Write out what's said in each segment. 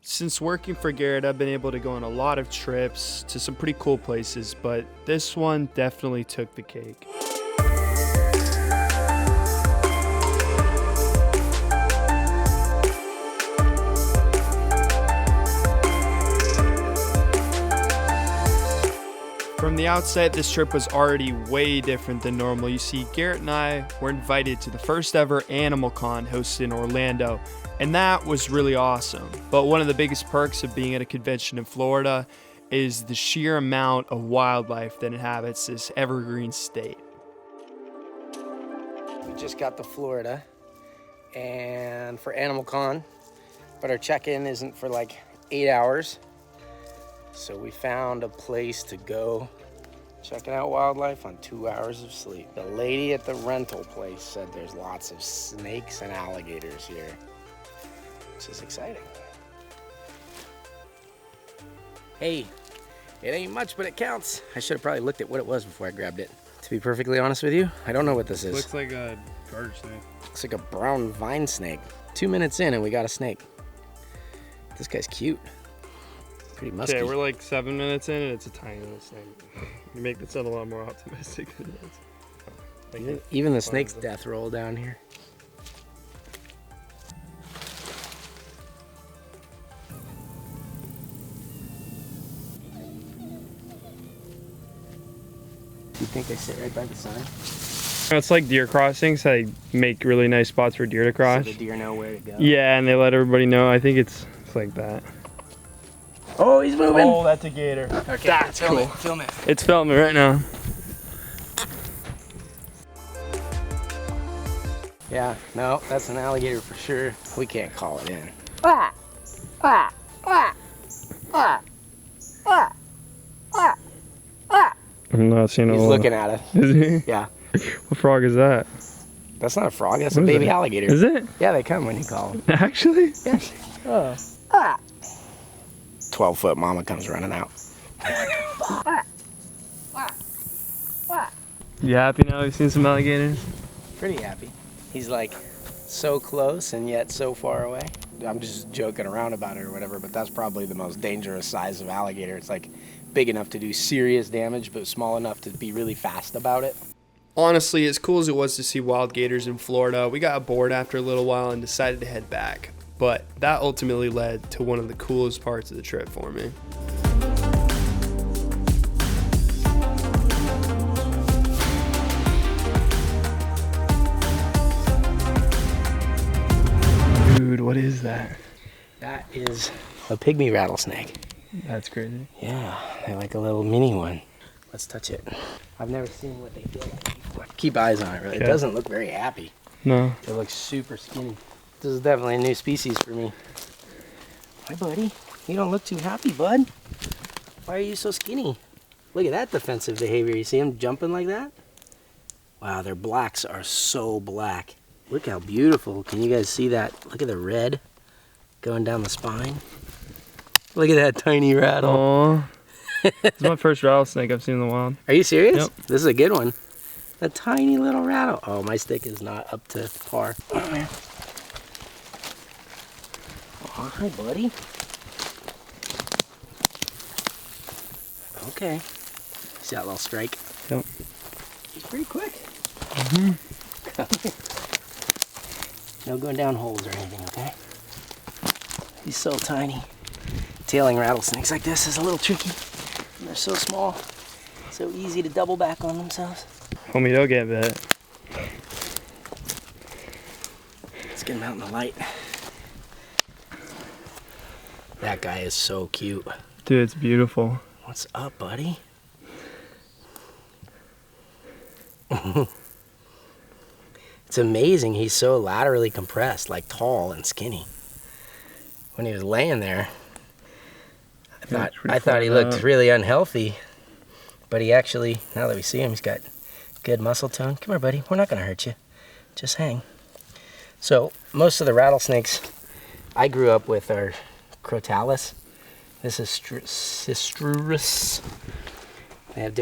Since working for Garrett, I've been able to go on a lot of trips to some pretty cool places, but this one definitely took the cake. From the outset, this trip was already way different than normal. You see, Garrett and I were invited to the first ever Animal Con hosted in Orlando, and that was really awesome. But one of the biggest perks of being at a convention in Florida is the sheer amount of wildlife that inhabits this evergreen state. We just got to Florida and for Animal Con, but our check-in isn't for like 8 hours. So we found a place to go checking out wildlife on 2 hours of sleep. The lady at the rental place said there's lots of snakes and alligators here, which is exciting. Hey, it ain't much, but it counts. I should have probably looked at what it was before I grabbed it. To be perfectly honest with you, I don't know what this is. Looks like a garter snake. Looks like a brown vine snake. 2 minutes in and we got a snake. This guy's cute. Pretty musky. Okay, we're like 7 minutes in and it's a tiny little snake. You make that sound a lot more optimistic than it is. Even the snake's death roll down here. Do you think they sit right by the sign? It's like deer crossings. They make really nice spots for deer to cross. So the deer know where to go. Yeah, and they let everybody know. I think it's like that. Oh, he's moving. Oh, that's a gator. Okay, that's film cool. it. Film it. It's filming right now. Yeah, no, that's an alligator for sure. We can't call it in. I'm not seeing a He's looking at us. Is he? Yeah. What frog is that? That's not a frog, that's What a is baby it? alligator. Is it? Yeah, they come when you call them. Actually? Yes. Oh. 12-foot mama comes running out. You happy now you've seen some alligators? Pretty happy. He's like so close and yet so far away. I'm just joking around about it or whatever, but that's probably the most dangerous size of alligator. It's like big enough to do serious damage, but small enough to be really fast about it. Honestly, as cool as it was to see wild gators in Florida, we got bored after a little while and decided to head back. But that ultimately led to one of the coolest parts of the trip for me. Dude, what is that? That is a pygmy rattlesnake. That's crazy. Yeah, they're like a little mini one. Let's touch it. I've never seen what they feel like before. Keep eyes on it, really. Okay. It doesn't look very happy. No. It looks super skinny. This is definitely a new species for me. Hi, buddy. You don't look too happy, bud. Why are you so skinny? Look at that defensive behavior. You see him jumping like that? Wow, their blacks are so black. Look how beautiful. Can you guys see that? Look at the red going down the spine. Look at that tiny rattle. Aww. It's my first rattlesnake I've seen in the wild. Are you serious? Yep. This is a good one. A tiny little rattle. Oh, my stick is not up to par. Oh, man. Oh, hi, buddy. Okay. See that little strike? Yep. He's pretty quick. Mm-hmm. No going down holes or anything, okay? He's so tiny. Tailing rattlesnakes like this is a little tricky. And they're so small, so easy to double back on themselves. Homie, don't get bit. Let's get him out in the light. That guy is so cute. Dude, it's beautiful. What's up, buddy? It's amazing he's so laterally compressed, like tall and skinny. When he was laying there, I thought he looked really unhealthy, but he actually, now that we see him, he's got good muscle tone. Come here, buddy. We're not going to hurt you. Just hang. So most of the rattlesnakes I grew up with are crotalis. This is cistrurus. They have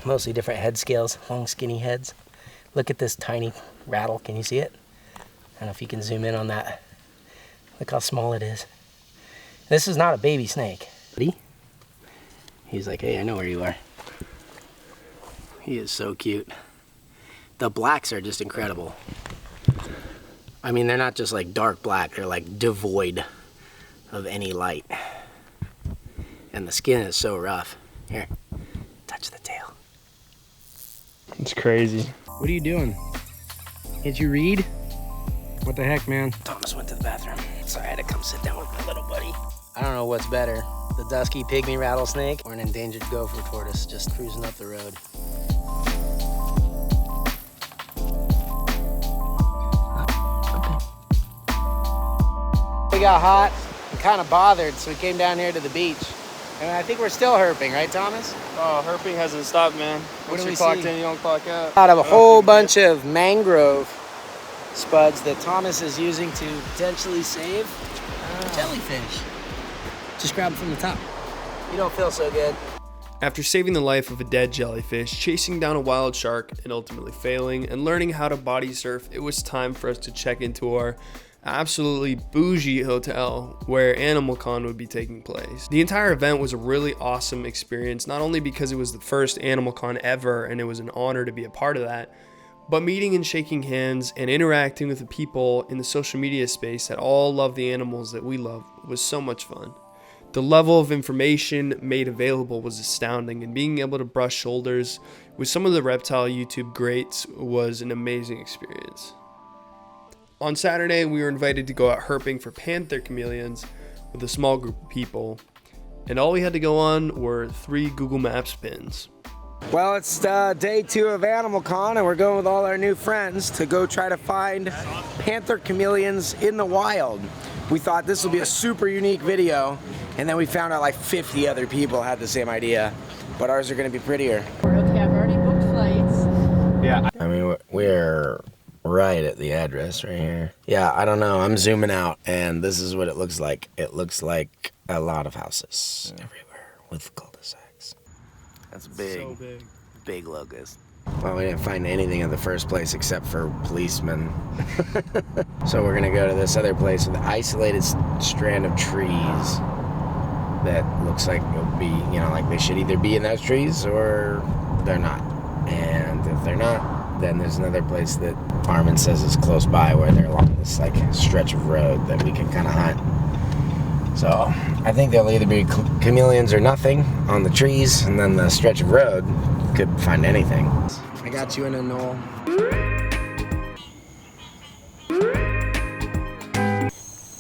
mostly different head scales, long skinny heads. Look at this tiny rattle. Can you see it? I don't know if you can zoom in on that. Look how small it is. This is not a baby snake. He's like, hey, I know where you are. He is so cute. The blacks are just incredible. I mean, they're not just like dark black, they're like devoid of any light. And the skin is so rough. Here, touch the tail. It's crazy. What are you doing? Can't you read? What the heck, man? Thomas went to the bathroom, so I had to come sit down with my little buddy. I don't know what's better, the dusky pygmy rattlesnake or an endangered gopher tortoise just cruising up the road. We got hot and kind of bothered, so we came down here to the beach. And I think we're still herping, right, Thomas? Oh, herping hasn't stopped, man. What do we clocked see? in, you don't clock out. Out of a whole bunch of mangrove spuds that Thomas is using to potentially save jellyfish. Just grab them from the top. You don't feel so good. After saving the life of a dead jellyfish, chasing down a wild shark, and ultimately failing, and learning how to body surf, it was time for us to check into our absolutely bougie hotel where AnimalCon would be taking place. The entire event was a really awesome experience, not only because it was the first AnimalCon ever and it was an honor to be a part of that, but meeting and shaking hands and interacting with the people in the social media space that all love the animals that we love was so much fun. The level of information made available was astounding, and being able to brush shoulders with some of the reptile YouTube greats was an amazing experience. On Saturday, we were invited to go out herping for panther chameleons with a small group of people, and all we had to go on were 3 Google Maps pins. Well, it's day 2 of AnimalCon, and we're going with all our new friends to go try to find panther chameleons in the wild. We thought this would be a super unique video, and then we found out like 50 other people had the same idea, but ours are going to be prettier. Okay, I've already booked flights. Yeah. I mean, we're right at the address right here. Yeah, I don't know. I'm zooming out, and this is what it looks like. It looks like a lot of houses everywhere with cul-de-sacs. That's big. So big. Big locust. Well, we didn't find anything in the first place except for policemen. So we're gonna go to this other place with an isolated strand of trees that looks like it would be, you know, like they should either be in those trees or they're not. And if they're not, then there's another place that Armin says is close by where they're along this like stretch of road that we can kind of hunt. So I think there'll either be chameleons or nothing on the trees, and then the stretch of road could find anything. I got you in a knoll.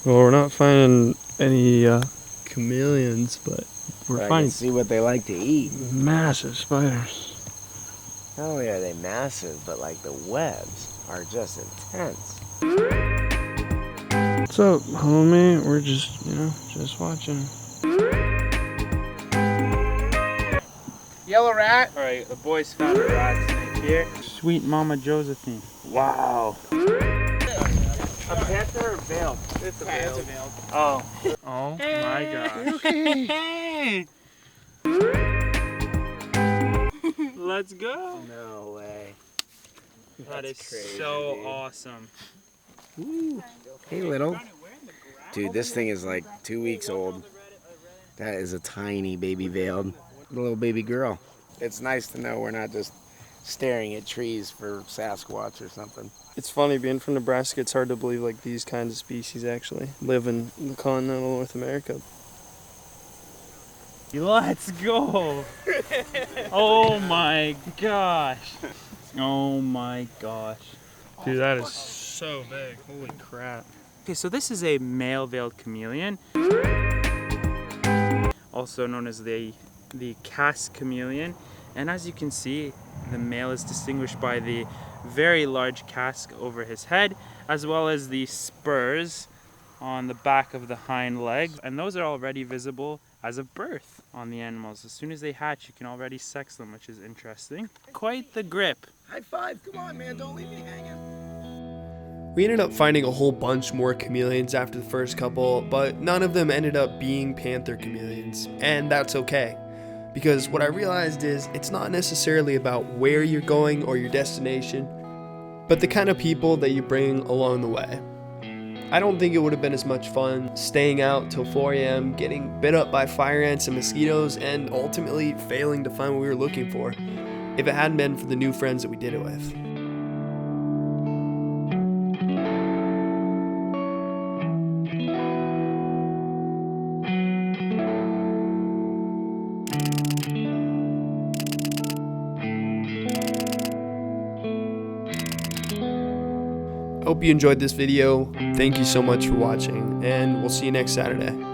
Well, we're not finding any chameleons, but we're I finding can see what they like to eat. massive spiders. Not only are they massive, but like the webs are just intense. What's up, homie? We're just, just watching. Yellow rat. All right, the boys found a rat snake here. Sweet Mama Josephine. Wow. A panther or veil? It's a veil. Oh. Oh my gosh. Let's go. No way. That is crazy, so dude. awesome. Ooh. Hey, little. Dude, this thing is like 2 weeks old. That is a tiny baby veiled little baby girl. It's nice to know we're not just staring at trees for Sasquatch or something. It's funny, being from Nebraska, it's hard to believe like these kinds of species actually live in the continental North America. Let's go. Oh my gosh. Oh my gosh. Dude, that is so big. Holy crap. Okay, so this is a male veiled chameleon, also known as the casque chameleon. And as you can see, the male is distinguished by the very large casque over his head, as well as the spurs on the back of the hind leg. And those are already visible as of birth on the animals. As soon as they hatch, you can already sex them, which is interesting. Quite the grip. High five, come on, man, don't leave me hanging. We ended up finding a whole bunch more chameleons after the first couple, but none of them ended up being panther chameleons, and that's okay. Because what I realized is it's not necessarily about where you're going or your destination, but the kind of people that you bring along the way. I don't think it would have been as much fun staying out till 4 a.m., getting bit up by fire ants and mosquitoes, and ultimately failing to find what we were looking for if it hadn't been for the new friends that we did it with. Hope you enjoyed this video. Thank you so much for watching, and we'll see you next Saturday.